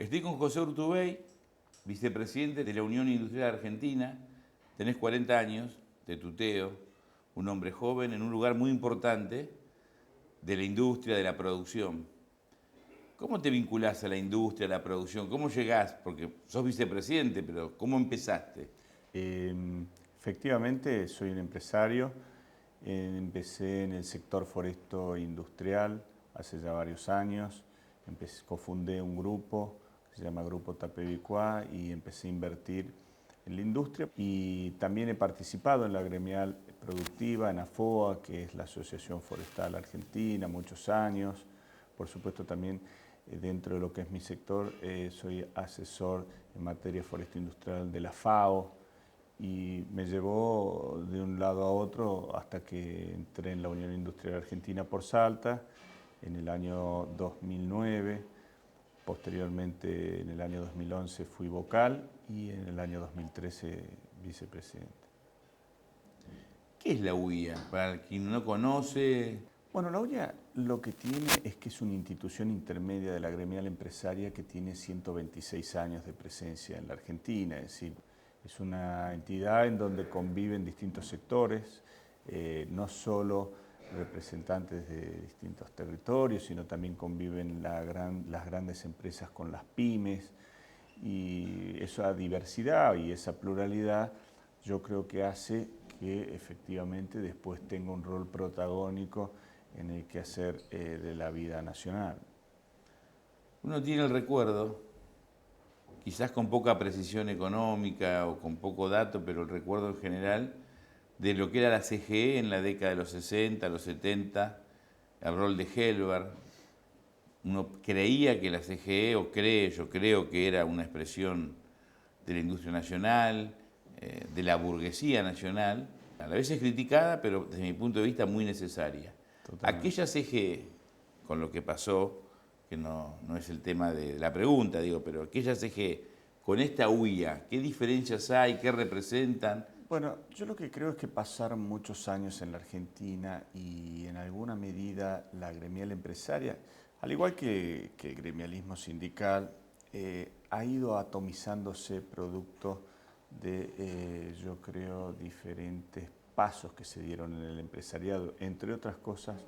Estoy con José Urtubey, vicepresidente de la Unión Industrial Argentina. Tenés 40 años, te tuteo, un hombre joven en un lugar muy importante de la industria, de la producción. ¿Cómo te vinculás a la industria, a la producción? ¿Cómo llegás? Porque sos vicepresidente, pero ¿cómo empezaste? Efectivamente, soy un empresario. Empecé en el sector foresto industrial hace ya varios años. Cofundé un grupo que se llama Grupo Tapebicuá y empecé a invertir en la industria. Y también he participado en la gremial productiva, en AFOA, que es la Asociación Forestal Argentina, muchos años. Por supuesto también dentro de lo que es mi sector, soy asesor en materia foresto industrial de la FAO, y me llevó de un lado a otro hasta que entré en la Unión Industrial Argentina por Salta en el año 2009. Posteriormente, en el año 2011 fui vocal y en el año 2013 vicepresidente. ¿Qué es la UIA? Para quien no conoce. Bueno, la UIA lo que tiene es que es una institución intermedia de la gremial empresaria que tiene 126 años de presencia en la Argentina, es decir, es una entidad en donde conviven distintos sectores, no solo representantes de distintos territorios, sino también conviven las grandes empresas con las pymes, y esa diversidad y esa pluralidad yo creo que hace que efectivamente después tenga un rol protagónico en el quehacer de la vida nacional. Uno tiene el recuerdo, quizás con poca precisión económica o con poco dato, pero el recuerdo en general de lo que era la CGE en la década de los 60, los 70, el rol de Helber. Uno creía que la CGE, yo creo que era una expresión de la industria nacional, de la burguesía nacional, a la vez es criticada, pero desde mi punto de vista muy necesaria. Totalmente. Aquella CGE, con lo que pasó, que no es el tema de la pregunta, digo, pero aquella CGE, con esta UIA, ¿qué diferencias hay? ¿Qué representan? Bueno, yo lo que creo es que pasaron muchos años en la Argentina y en alguna medida la gremial empresaria, al igual que el gremialismo sindical, ha ido atomizándose producto de, yo creo, diferentes pasos que se dieron en el empresariado, entre otras cosas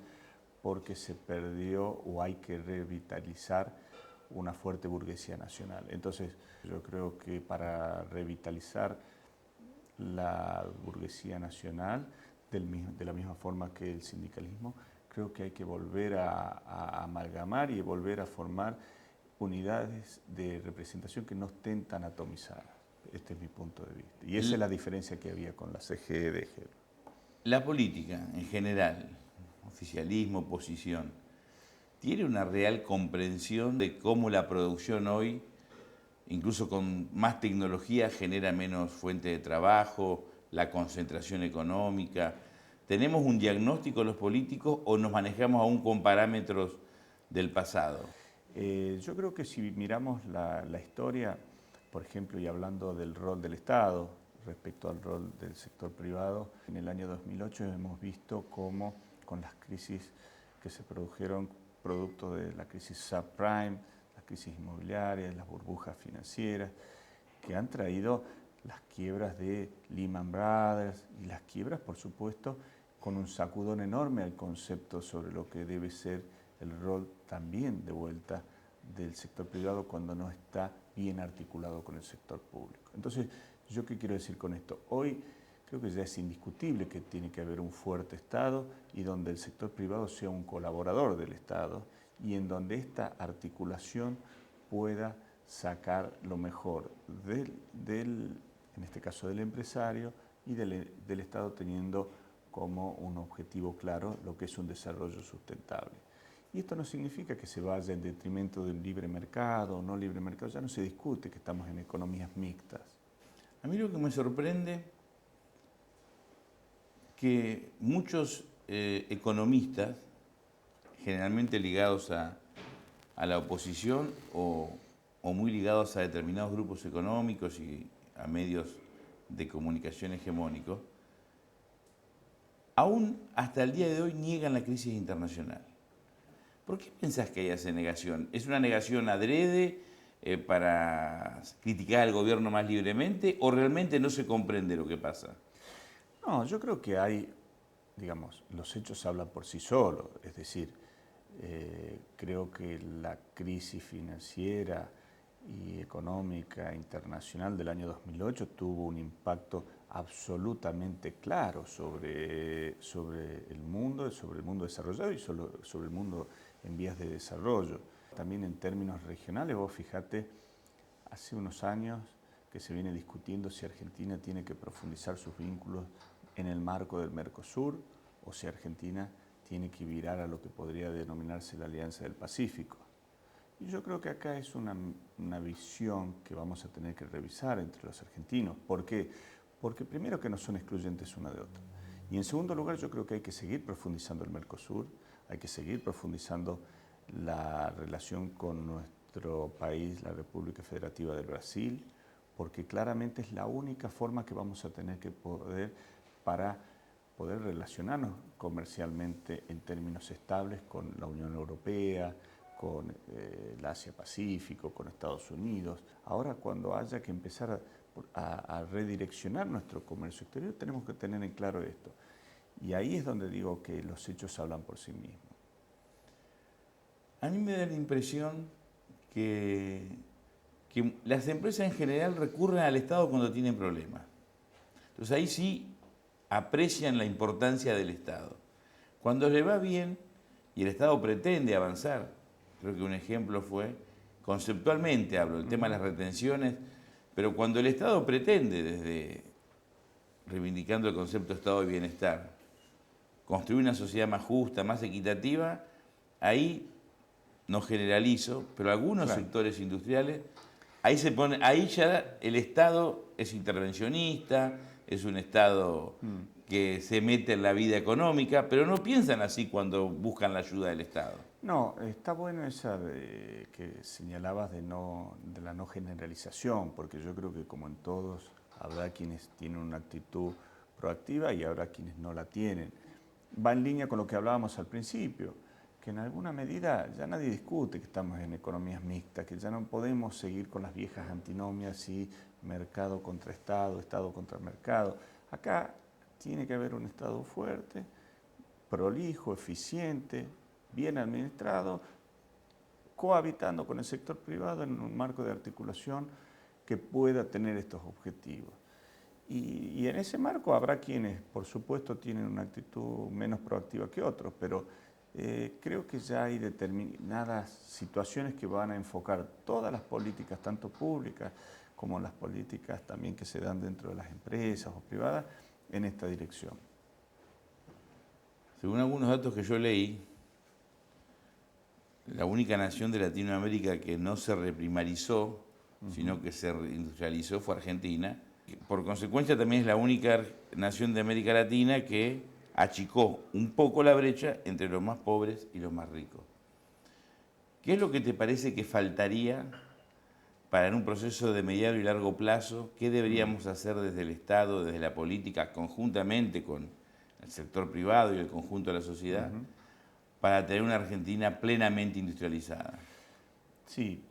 porque se perdió o hay que revitalizar una fuerte burguesía nacional. Entonces, yo creo que para revitalizar la burguesía nacional, de la misma forma que el sindicalismo, creo que hay que volver a amalgamar y volver a formar unidades de representación que no estén tan atomizadas. Este es mi punto de vista. Y esa es la diferencia que había con la CGE de Hegel. La política en general, oficialismo, oposición, ¿tiene una real comprensión de cómo la producción hoy, incluso con más tecnología, genera menos fuente de trabajo, la concentración económica? ¿Tenemos un diagnóstico los políticos o nos manejamos aún con parámetros del pasado? Yo creo que si miramos la historia, por ejemplo, y hablando del rol del Estado respecto al rol del sector privado, en el año 2008 hemos visto cómo con las crisis que se produjeron producto de la crisis subprime, las crisis inmobiliarias, las burbujas financieras, que han traído las quiebras de Lehman Brothers y las quiebras, por supuesto, con un sacudón enorme al concepto sobre lo que debe ser el rol también de vuelta del sector privado cuando no está bien articulado con el sector público. Entonces, ¿yo qué quiero decir con esto? Hoy creo que ya es indiscutible que tiene que haber un fuerte Estado y donde el sector privado sea un colaborador del Estado y en donde esta articulación pueda sacar lo mejor en este caso del empresario y del Estado, teniendo como un objetivo claro lo que es un desarrollo sustentable. Y esto no significa que se vaya en detrimento del libre mercado o no libre mercado, ya no se discute que estamos en economías mixtas. A mí lo que me sorprende que muchos economistas, generalmente ligados a la oposición o muy ligados a determinados grupos económicos y a medios de comunicación hegemónicos, aún hasta el día de hoy niegan la crisis internacional. ¿Por qué pensás que hay esa negación? ¿Es una negación adrede? para criticar al gobierno más libremente o realmente no se comprende lo que pasa? No, yo creo que hay, digamos, los hechos hablan por sí solos, es decir, creo que la crisis financiera y económica internacional del año 2008 tuvo un impacto absolutamente claro sobre el mundo desarrollado y sobre el mundo en vías de desarrollo. También en términos regionales, vos fíjate, hace unos años que se viene discutiendo si Argentina tiene que profundizar sus vínculos en el marco del Mercosur o si Argentina tiene que virar a lo que podría denominarse la Alianza del Pacífico. Y yo creo que acá es una visión que vamos a tener que revisar entre los argentinos. ¿Por qué? Porque primero que no son excluyentes una de otra. Y en segundo lugar yo creo que hay que seguir profundizando el Mercosur, hay que seguir profundizando la relación con nuestro país, la República Federativa del Brasil, porque claramente es la única forma que vamos a tener que para poder relacionarnos comercialmente en términos estables con la Unión Europea, con el Asia-Pacífico, con Estados Unidos. Ahora, cuando haya que empezar a redireccionar nuestro comercio exterior, tenemos que tener en claro esto. Y ahí es donde digo que los hechos hablan por sí mismos. A mí me da la impresión que las empresas en general recurren al Estado cuando tienen problemas. Entonces ahí sí aprecian la importancia del Estado. Cuando le va bien y el Estado pretende avanzar, creo que un ejemplo fue, conceptualmente hablo, el tema de las retenciones, pero cuando el Estado pretende, desde reivindicando el concepto de Estado de bienestar, construir una sociedad más justa, más equitativa, ahí no generalizo, pero algunos sectores industriales, ahí ya el Estado es intervencionista, es un Estado que se mete en la vida económica, pero no piensan así cuando buscan la ayuda del Estado. No, está bueno esa que señalabas de la no generalización, porque yo creo que como en todos habrá quienes tienen una actitud proactiva y habrá quienes no la tienen. Va en línea con lo que hablábamos al principio, que en alguna medida ya nadie discute que estamos en economías mixtas, que ya no podemos seguir con las viejas antinomias y mercado contra Estado, Estado contra mercado. Acá tiene que haber un Estado fuerte, prolijo, eficiente, bien administrado, cohabitando con el sector privado en un marco de articulación que pueda tener estos objetivos. Y en ese marco habrá quienes, por supuesto, tienen una actitud menos proactiva que otros, pero creo que ya hay determinadas situaciones que van a enfocar todas las políticas, tanto públicas como las políticas también que se dan dentro de las empresas o privadas, en esta dirección. Según algunos datos que yo leí, la única nación de Latinoamérica que no se reprimarizó, sino que se reindustrializó fue Argentina. Por consecuencia también es la única nación de América Latina que achicó un poco la brecha entre los más pobres y los más ricos. ¿Qué es lo que te parece que faltaría para en un proceso de mediano y largo plazo? ¿Qué deberíamos hacer desde el Estado, desde la política, conjuntamente con el sector privado y el conjunto de la sociedad, para tener una Argentina plenamente industrializada? Sí,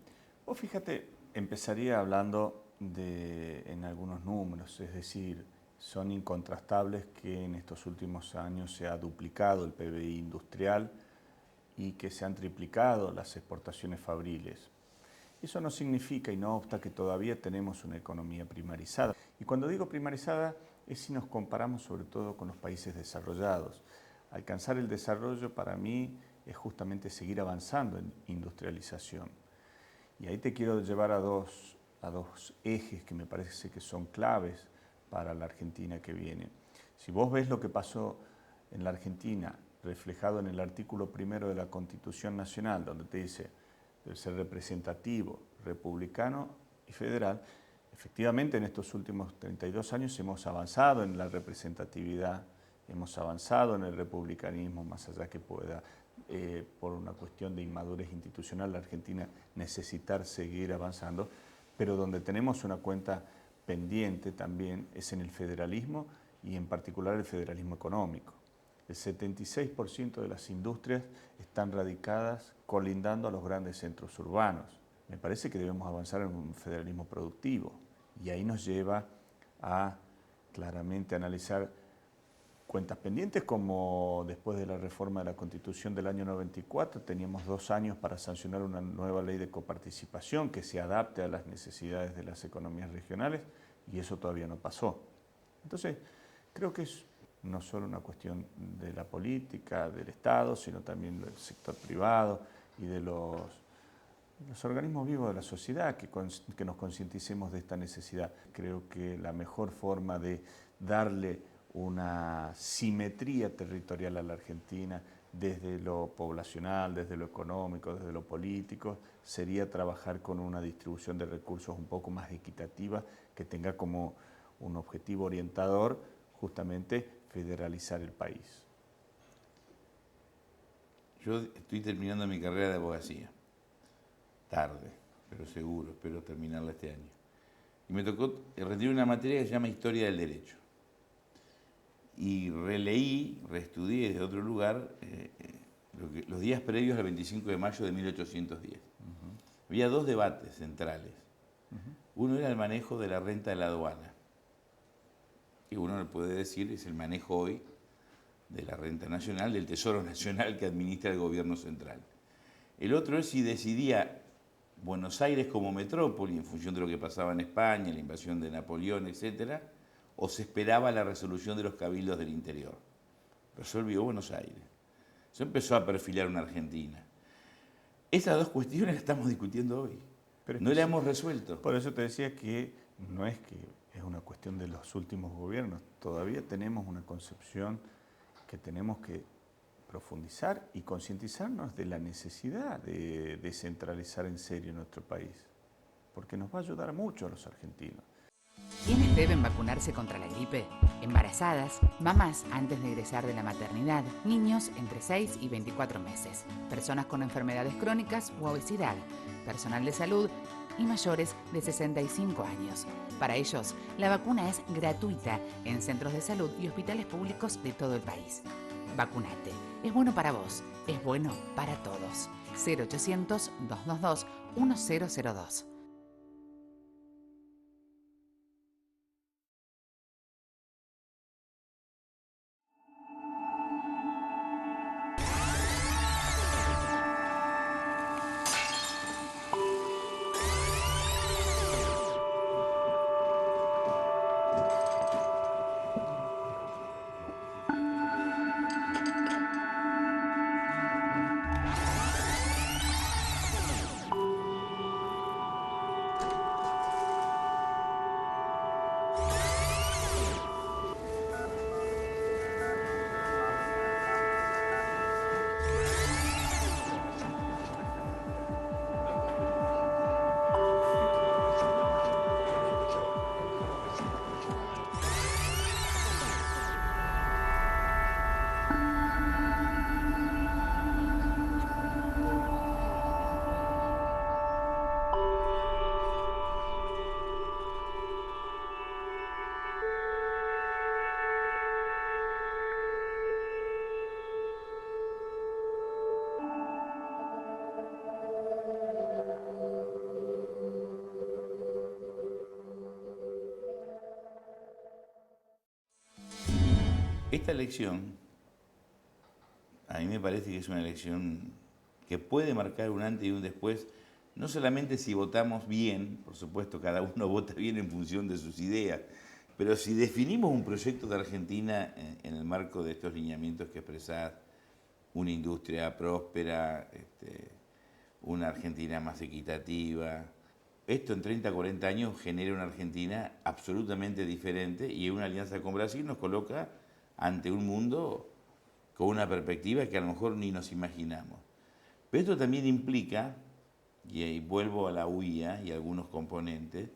vos fíjate, empezaría hablando en algunos números, es decir, son incontrastables que en estos últimos años se ha duplicado el PBI industrial y que se han triplicado las exportaciones fabriles. Eso no significa y no obsta que todavía tenemos una economía primarizada. Y cuando digo primarizada es si nos comparamos sobre todo con los países desarrollados. Alcanzar el desarrollo para mí es justamente seguir avanzando en industrialización. Y ahí te quiero llevar a dos ejes que me parece que son claves para la Argentina que viene. Si vos ves lo que pasó en la Argentina, reflejado en el artículo 1 de la Constitución Nacional, donde te dice debe ser representativo, republicano y federal, efectivamente en estos últimos 32 años hemos avanzado en la representatividad, hemos avanzado en el republicanismo, más allá que pueda, por una cuestión de inmadurez institucional, la Argentina necesitar seguir avanzando, pero donde tenemos una cuenta pendiente también es en el federalismo y en particular el federalismo económico. El 76% de las industrias están radicadas colindando a los grandes centros urbanos. Me parece que debemos avanzar en un federalismo productivo y ahí nos lleva a claramente analizar cuentas pendientes, como después de la reforma de la Constitución del año 94 teníamos 2 años para sancionar una nueva ley de coparticipación que se adapte a las necesidades de las economías regionales, y eso todavía no pasó. Entonces, creo que es no solo una cuestión de la política, del Estado, sino también del sector privado y de los organismos vivos de la sociedad, que nos concienticemos de esta necesidad. Creo que la mejor forma de darle una simetría territorial a la Argentina, desde lo poblacional, desde lo económico, desde lo político, sería trabajar con una distribución de recursos un poco más equitativa, que tenga como un objetivo orientador justamente federalizar el país. Yo estoy terminando mi carrera de abogacía. Tarde, pero seguro, espero terminarla este año. Y me tocó rendir una materia que se llama Historia del Derecho. Y reestudié desde otro lugar los días previos al 25 de mayo de 1810. Había 2 debates centrales. Uno era el manejo de la renta de la aduana, que uno le puede decir es el manejo hoy de la renta nacional, del Tesoro Nacional que administra el gobierno central. El otro es si decidía Buenos Aires como metrópoli, en función de lo que pasaba en España, la invasión de Napoleón, etc., o se esperaba la resolución de los cabildos del interior. Resolvió Buenos Aires. Eso empezó a perfilar una Argentina. Esas 2 cuestiones las estamos discutiendo hoy. Pero no las hemos resuelto. Por eso te decía que no es que es una cuestión de los últimos gobiernos. Todavía tenemos una concepción que tenemos que profundizar y concientizarnos de la necesidad de descentralizar en serio nuestro país, porque nos va a ayudar mucho a los argentinos. ¿Quiénes deben vacunarse contra la gripe? Embarazadas, mamás antes de egresar de la maternidad, niños entre 6 y 24 meses, personas con enfermedades crónicas u obesidad, personal de salud y mayores de 65 años. Para ellos, la vacuna es gratuita en centros de salud y hospitales públicos de todo el país. Vacunate. Es bueno para vos. Es bueno para todos. 0800-222-1002. Esta elección, a mí me parece que es una elección que puede marcar un antes y un después, no solamente si votamos bien, por supuesto cada uno vota bien en función de sus ideas, pero si definimos un proyecto de Argentina en el marco de estos lineamientos que expresás, una industria próspera, una Argentina más equitativa, esto en 30, 40 años genera una Argentina absolutamente diferente, y una alianza con Brasil nos coloca ante un mundo con una perspectiva que a lo mejor ni nos imaginamos. Pero esto también implica, y ahí vuelvo a la UIA y a algunos componentes,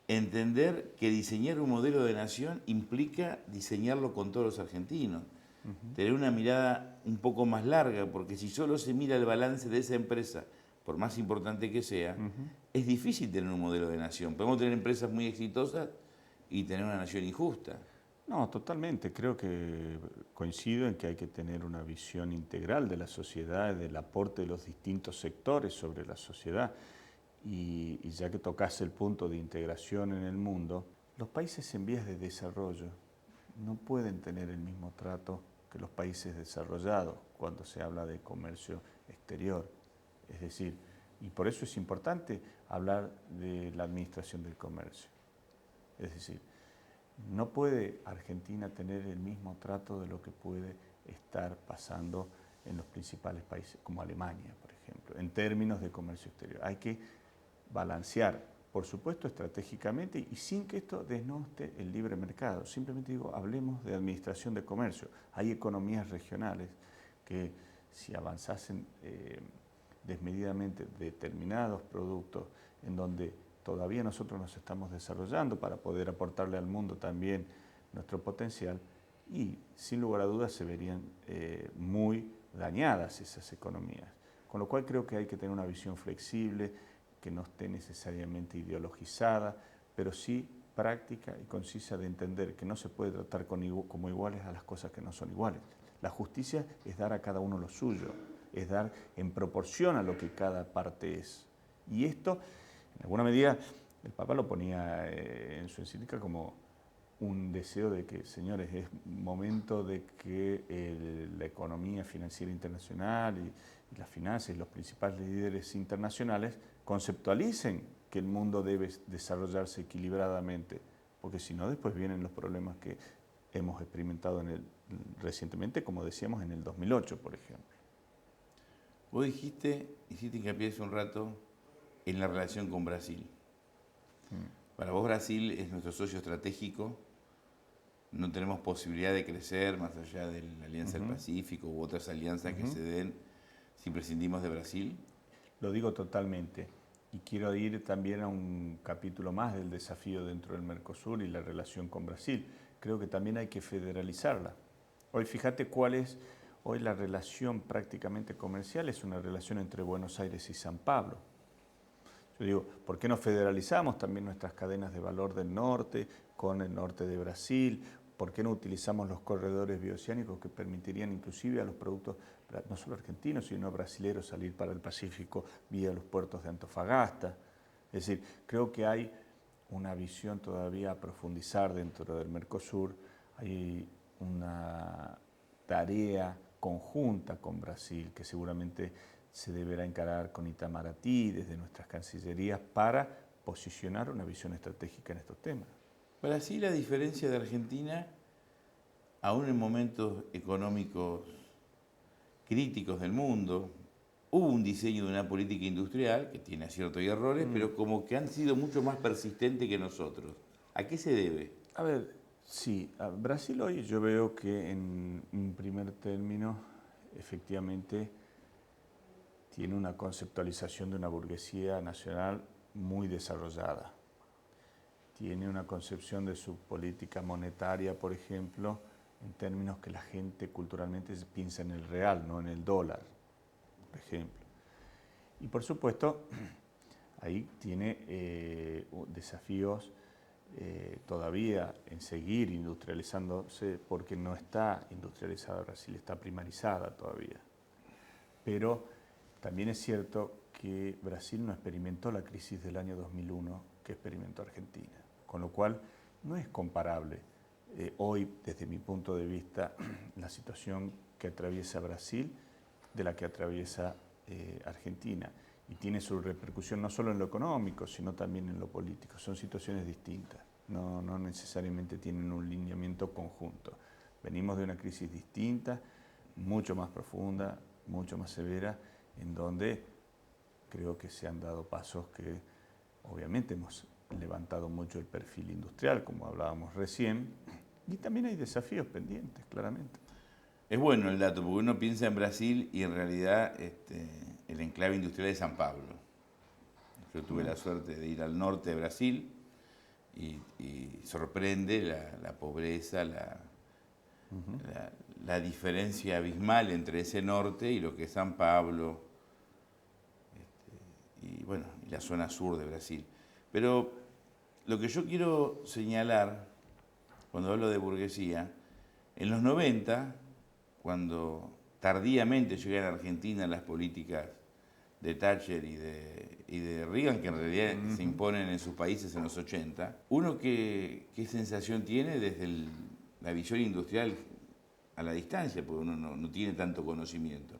entender que diseñar un modelo de nación implica diseñarlo con todos los argentinos. Tener una mirada un poco más larga, porque si solo se mira el balance de esa empresa, por más importante que sea, es difícil tener un modelo de nación. Podemos tener empresas muy exitosas y tener una nación injusta. No, totalmente. Creo que coincido en que hay que tener una visión integral de la sociedad, del aporte de los distintos sectores sobre la sociedad. y ya que tocaste el punto de integración en el mundo, los países en vías de desarrollo no pueden tener el mismo trato que los países desarrollados cuando se habla de comercio exterior. Es decir, y por eso es importante hablar de la administración del comercio. Es decir, no puede Argentina tener el mismo trato de lo que puede estar pasando en los principales países, como Alemania, por ejemplo, en términos de comercio exterior. Hay que balancear, por supuesto, estratégicamente y sin que esto desnote el libre mercado. Simplemente digo, hablemos de administración de comercio. Hay economías regionales que si avanzasen desmedidamente determinados productos en donde todavía nosotros nos estamos desarrollando para poder aportarle al mundo también nuestro potencial y sin lugar a dudas se verían muy dañadas esas economías. Con lo cual creo que hay que tener una visión flexible, que no esté necesariamente ideologizada, pero sí práctica y concisa de entender que no se puede tratar como iguales a las cosas que no son iguales. La justicia es dar a cada uno lo suyo, es dar en proporción a lo que cada parte es. Y esto, en alguna medida, el Papa lo ponía en su encíclica como un deseo de que, señores, es momento de que la economía financiera internacional y las finanzas y los principales líderes internacionales conceptualicen que el mundo debe desarrollarse equilibradamente, porque si no después vienen los problemas que hemos experimentado recientemente, como decíamos en el 2008, por ejemplo. Vos hiciste hincapié hace un rato en la relación con Brasil. Para vos Brasil es nuestro socio estratégico, no tenemos posibilidad de crecer más allá de la Alianza del Pacífico u otras alianzas que se den si prescindimos de Brasil. Lo digo totalmente. Y quiero ir también a un capítulo más del desafío dentro del Mercosur y la relación con Brasil. Creo que también hay que federalizarla. Hoy fíjate cuál es hoy la relación prácticamente comercial, es una relación entre Buenos Aires y San Pablo. Yo digo, ¿por qué no federalizamos también nuestras cadenas de valor del norte con el norte de Brasil? ¿Por qué no utilizamos los corredores bioceánicos que permitirían inclusive a los productos, no solo argentinos, sino brasileños salir para el Pacífico vía los puertos de Antofagasta? Es decir, creo que hay una visión todavía a profundizar dentro del Mercosur, hay una tarea conjunta con Brasil que seguramente se deberá encarar con Itamaraty desde nuestras cancillerías para posicionar una visión estratégica en estos temas. Brasil, a diferencia de Argentina, aún en momentos económicos críticos del mundo, hubo un diseño de una política industrial que tiene aciertos y errores, pero como que han sido mucho más persistentes que nosotros. ¿A qué se debe? A ver, sí, Brasil hoy yo veo que en un primer término efectivamente tiene una conceptualización de una burguesía nacional muy desarrollada. Tiene una concepción de su política monetaria, por ejemplo, en términos que la gente culturalmente piensa en el real, no en el dólar, por ejemplo. Y por supuesto, ahí tiene desafíos todavía en seguir industrializándose, porque no está industrializada Brasil, está primarizada todavía. Pero también es cierto que Brasil no experimentó la crisis del año 2001 que experimentó Argentina, con lo cual no es comparable hoy, desde mi punto de vista, la situación que atraviesa Brasil de la que atraviesa Argentina. Y tiene su repercusión no solo en lo económico, sino también en lo político. Son situaciones distintas, no necesariamente tienen un lineamiento conjunto. Venimos de una crisis distinta, mucho más profunda, mucho más severa, en donde creo que se han dado pasos que obviamente hemos levantado mucho el perfil industrial, como hablábamos recién, y también hay desafíos pendientes, claramente. Es bueno el dato, porque uno piensa en Brasil y en realidad el enclave industrial de San Pablo. Yo tuve la suerte de ir al norte de Brasil y sorprende la pobreza, la diferencia abismal entre ese norte y lo que es San Pablo y bueno, y la zona sur de Brasil. Pero lo que yo quiero señalar cuando hablo de burguesía, en los 90, cuando tardíamente llegan a Argentina las políticas de Thatcher y de Reagan, que en realidad se imponen en sus países en los 80, uno qué sensación tiene desde la visión industrial a la distancia, porque uno no tiene tanto conocimiento.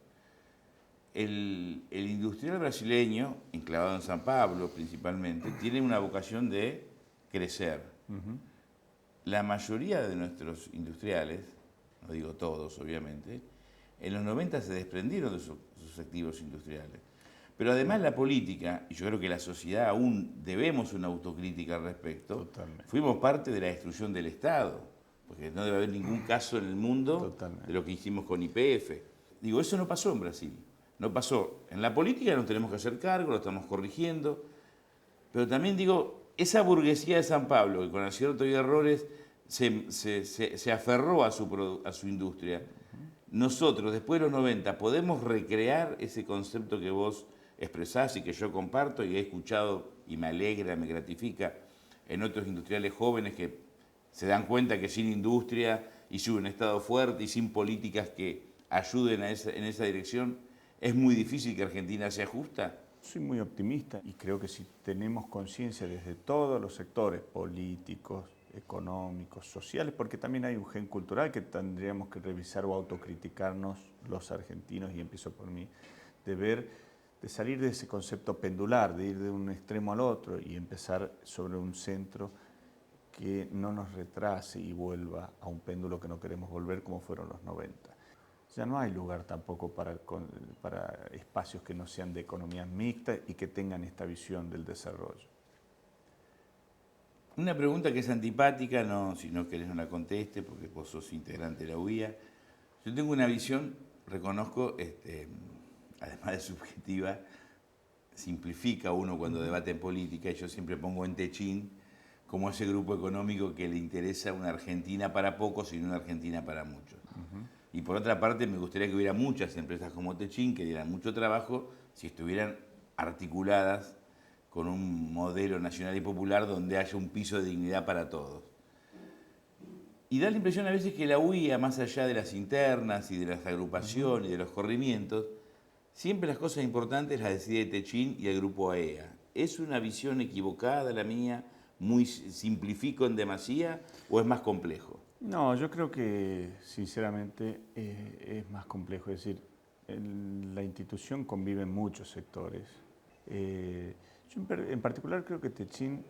El industrial brasileño, enclavado en San Pablo principalmente, tiene una vocación de crecer. La mayoría de nuestros industriales, no digo todos obviamente, en los 90 se desprendieron de sus activos industriales. Pero además la política, y yo creo que la sociedad aún debemos una autocrítica al respecto, Totalmente. fuimos parte de la destrucción del Estado, porque no debe haber ningún caso en el mundo Totalmente. de lo que hicimos con YPF. Digo, eso no pasó en Brasil, no pasó. En la política nos tenemos que hacer cargo, lo estamos corrigiendo, pero también digo, esa burguesía de San Pablo, que con aciertos y errores se aferró a su industria, nosotros, después de los 90, podemos recrear ese concepto que vos expresás y que yo comparto y he escuchado y me alegra, me gratifica en otros industriales jóvenes que se dan cuenta que sin industria y sin un Estado fuerte y sin políticas que ayuden en esa dirección, es muy difícil que Argentina se ajusta. Soy muy optimista y creo que si tenemos conciencia desde todos los sectores políticos, económicos, sociales, porque también hay un gen cultural que tendríamos que revisar o autocriticarnos los argentinos, y empiezo por mí, de salir de ese concepto pendular, de ir de un extremo al otro y empezar sobre un centro que no nos retrase y vuelva a un péndulo que no queremos volver como fueron los 90. Ya no hay lugar tampoco para espacios que no sean de economías mixtas y que tengan esta visión del desarrollo. Una pregunta que es antipática, si no querés no la conteste, porque vos sos integrante de la UIA. Yo tengo una visión, reconozco, además de subjetiva, simplifica uno cuando debate en política, y yo siempre pongo en Techín como ese grupo económico que le interesa una Argentina para pocos y no una Argentina para muchos. Y por otra parte, me gustaría que hubiera muchas empresas como Techín que dieran mucho trabajo si estuvieran articuladas con un modelo nacional y popular donde haya un piso de dignidad para todos. Y da la impresión a veces que la UIA, más allá de las internas y de las agrupaciones y de los corrimientos, siempre las cosas importantes las decide Techín y el grupo AEA. ¿Es una visión equivocada la mía? ¿Muy simplifico en demasía o es más complejo? No, yo creo que sinceramente es más complejo. Es decir, en la institución conviven muchos sectores. Yo en particular creo que Techín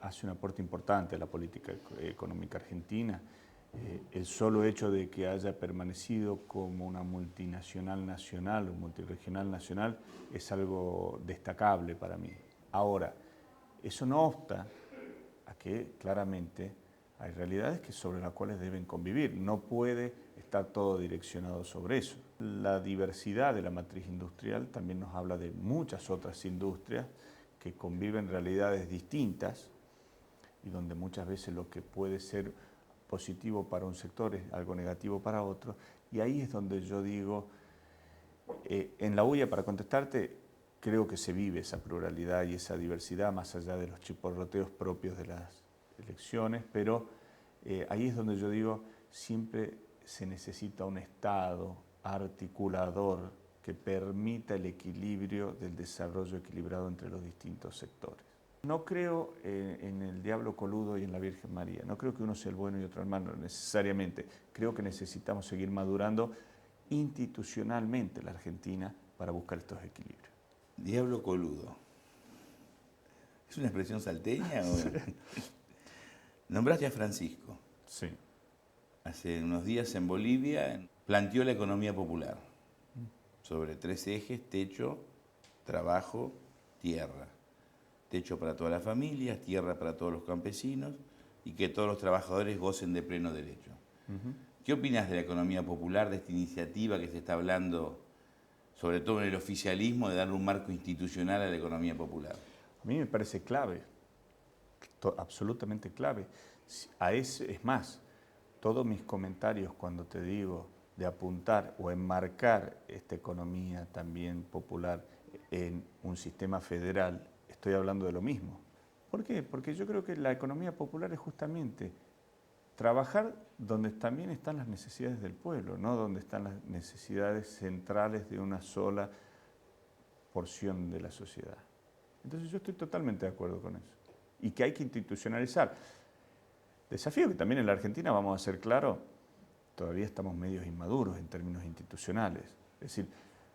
hace un aporte importante a la política económica argentina. El solo hecho de que haya permanecido como una multinacional nacional o multirregional nacional es algo destacable para mí. Ahora, eso no obsta a que claramente hay realidades sobre las cuales deben convivir. No puede estar todo direccionado sobre eso. La diversidad de la matriz industrial también nos habla de muchas otras industrias que conviven realidades distintas y donde muchas veces lo que puede ser positivo para un sector es algo negativo para otro. Y ahí es donde yo digo, en la UIA, para contestarte, creo que se vive esa pluralidad y esa diversidad más allá de los chiporroteos propios de las elecciones, pero ahí es donde yo digo, siempre se necesita un Estado articulador que permita el equilibrio del desarrollo equilibrado entre los distintos sectores. No creo en el diablo coludo y en la Virgen María, no creo que uno sea el bueno y otro el malo necesariamente, creo que necesitamos seguir madurando institucionalmente la Argentina para buscar estos equilibrios. Diablo coludo. ¿Es una expresión salteña? Sí. Nombraste a Francisco. Sí. Hace unos días en Bolivia planteó la economía popular sobre 3 ejes: techo, trabajo, tierra. Techo para todas las familias, tierra para todos los campesinos y que todos los trabajadores gocen de pleno derecho. ¿Qué opinas de la economía popular, de esta iniciativa que se está hablando, sobre todo en el oficialismo, de darle un marco institucional a la economía popular? A mí me parece clave, absolutamente clave. Es más, todos mis comentarios cuando te digo de apuntar o enmarcar esta economía también popular en un sistema federal, estoy hablando de lo mismo. ¿Por qué? Porque yo creo que la economía popular es justamente trabajar donde también están las necesidades del pueblo, no donde están las necesidades centrales de una sola porción de la sociedad. Entonces yo estoy totalmente de acuerdo con eso. Y que hay que institucionalizar. Desafío que también en la Argentina, vamos a ser claros, todavía estamos medios inmaduros en términos institucionales. Es decir,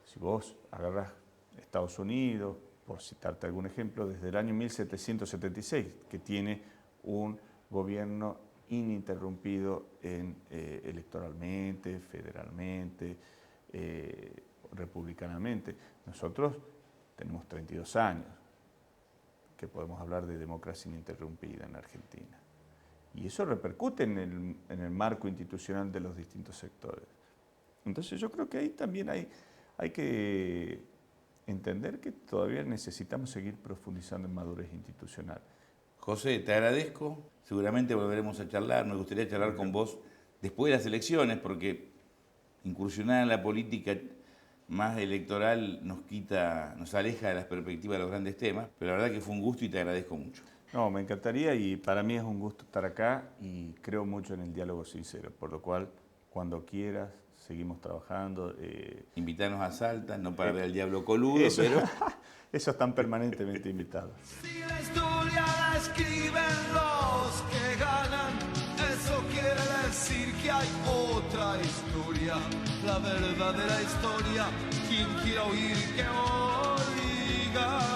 si vos agarrás Estados Unidos, por citarte algún ejemplo, desde el año 1776, que tiene un gobierno ininterrumpido electoralmente, federalmente, republicanamente. Nosotros tenemos 32 años que podemos hablar de democracia ininterrumpida en Argentina. Y eso repercute en el marco institucional de los distintos sectores. Entonces yo creo que ahí también hay que entender que todavía necesitamos seguir profundizando en madurez institucional. José, te agradezco. Seguramente volveremos a charlar. Me gustaría charlar con vos después de las elecciones, porque incursionar en la política más electoral nos aleja de las perspectivas de los grandes temas, pero la verdad que fue un gusto y te agradezco mucho. No, me encantaría y para mí es un gusto estar acá y creo mucho en el diálogo sincero, por lo cual cuando quieras seguimos trabajando. Invitarnos a Salta, no para ver al diablo coludo, pero... Eso están permanentemente invitados. Si la historia la escriben los que ganan, eso quiere decir que hay otra historia, la verdadera historia. Quien quiera oír que oiga.